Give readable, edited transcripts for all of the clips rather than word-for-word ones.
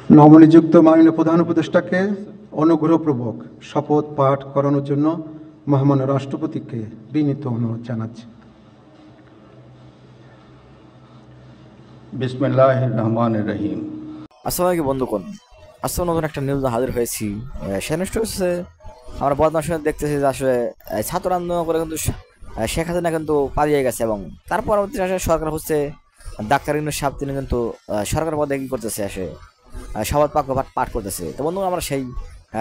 নবনিযুক্ত মাননীয় প্রধান উপদেষ্টাকে অনুগ্রহপূর্বক শপথ পাঠ করানোর জন্য মহামান্য রাষ্ট্রপতিকে বিনীত অনুরোধ জানাচ্ছি। বিসমিল্লাহির রহমানির রহিম। আসসালামু আলাইকুম বন্ধুগণ, আজকে নতুন একটা নিউজ হাজির হয়েছি। সেটা হচ্ছে আমরা বর্তমান সময় দেখতেছি যে আসলে ছাত্র আন্দোলন করে কিন্তু শেখ হাসিনা কিন্তু পালিয়ে গেছে এবং তার পরবর্তী আসলে সরকার হচ্ছে ডাক্তার ইউনূস সাহেব তিনি কিন্তু সরকার পদে কি করতেছে আসে শপথ পাঠ করতেছে। তো বন্ধুগণ আমরা সেই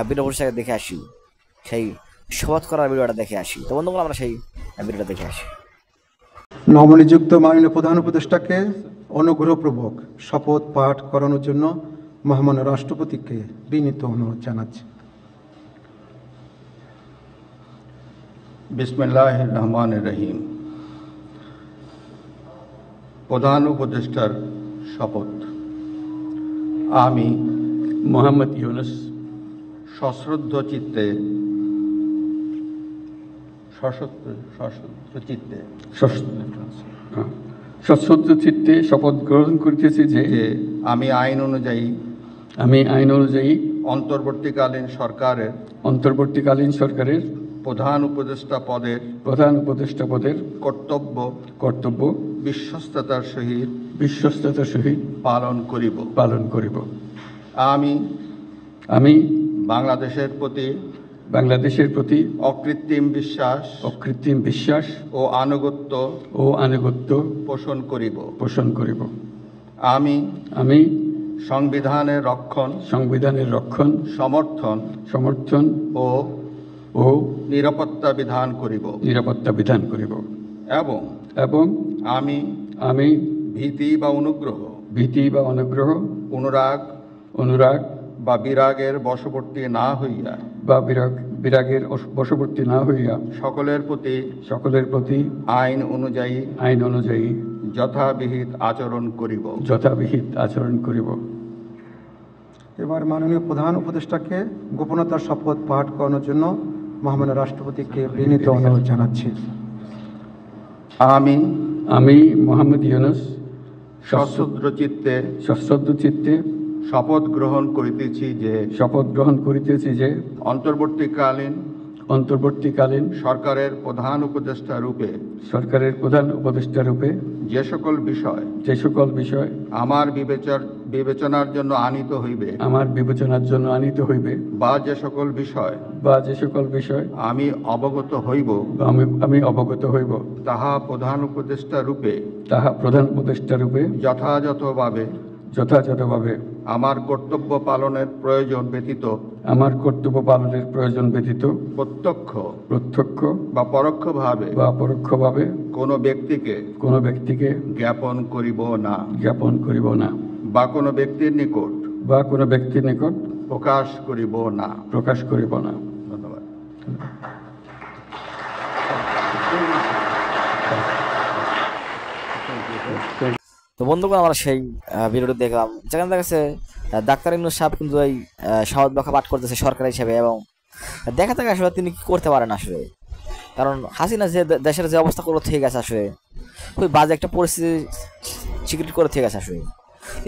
ভিডিও দেখে আসি, সেই শপথ করার ভিডিওটা দেখে আসি। তো বন্ধুগণ আমরা সেই ভিডিওটা দেখে আসি। নবনিযুক্ত মাননীয় প্রধান উপদেষ্টাকে অনুগ্রহপূর্বক শপথ পাঠ করানোর জন্য মহামান্য রাষ্ট্রপতিকে বিনীত অনুরোধ জানাচ্ছি। বিসমিল্লাহির রহমানির রহিম। প্রধান উপদেষ্টার শপথ। আমি মোহাম্মদ ইউনূস সশ্রদ্ধ চিত্তে সশ্রদ্ধ চিত্তে শপথ গ্রহণ করিতেছি যে আমি আইন অনুযায়ী অন্তর্বর্তীকালীন সরকারের প্রধান উপদেষ্টা পদের কর্তব্য বিশ্বস্ততার সহিত পালন করিব। আমি বাংলাদেশের প্রতি অকৃত্রিম বিশ্বাস ও আনুগত্য পোষণ করিব। আমি সংবিধানের রক্ষণ সমর্থন ও নিরাপত্তা বিধান করিব এবং আমি ভীতি বা অনুগ্রহ অনুরাগ বা বিরাগের বশবর্তী না হইয়া সকলের প্রতি আইন অনুযায়ী যথাবিহিত আচরণ করিব। এবার মাননীয় প্রধান উপদেষ্টাকে গোপনতার শপথ পাঠ করানোর জন্য মহামান্য রাষ্ট্রপতিকে বিনীত অনুরোধ জানাচ্ছি। আমি মোহাম্মদ ইউনূস সশ্রদ্ধ চিত্তে শপথ গ্রহণ করিতেছি যে অন্তর্বর্তীকালীন সরকারের প্রধান উপদেষ্টা রূপে যে সকল বিষয় আমার বিবেচনার জন্য আনিত হইবে বা যে সকল বিষয় আমি অবগত হইব তাহা প্রধান উপদেষ্টা রূপে যথাযথভাবে আমার কর্তব্য পালনের প্রয়োজন ব্যতীত প্রত্যক্ষ বা পরোক্ষভাবে কোনো ব্যক্তিকে জ্ঞাপন করিব না বা কোনো ব্যক্তির নিকট প্রকাশ করিব না। ধন্যবাদ। তো বন্ধুগণ আমরা সেই ভিডিওটি দেখলাম যেখানে দেখা গেছে ডাক্তার ইউনূস সাহেব কিন্তু এই শপথ বাক্য পাঠ করতেছে সরকার হিসেবে এবং দেখা থাকে আসলে তিনি কি করতে পারেন আসলে, কারণ হাসিনা যে দেশের যে অবস্থা করে ঠিক আছে আসলে খুবই বাজে একটা পরিস্থিতি স্বীকৃতি করে ঠিক আছে আসলে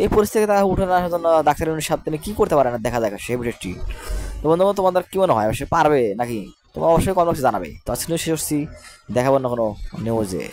এই পরিস্থিতি তারা উঠে না আসার জন্য ডাক্তার ইউনূস সাহেব তিনি কি করতে পারেন দেখা যায় সেই বিষয়টি। তো বন্ধুগণ তোমাদের কি মনে হয় অবশ্যই পারবে নাকি তোমরা অবশ্যই কমেন্ট বক্সে জানাবে। তো আজকে শেষ করছি, দেখাবো না কোনো নিউজে।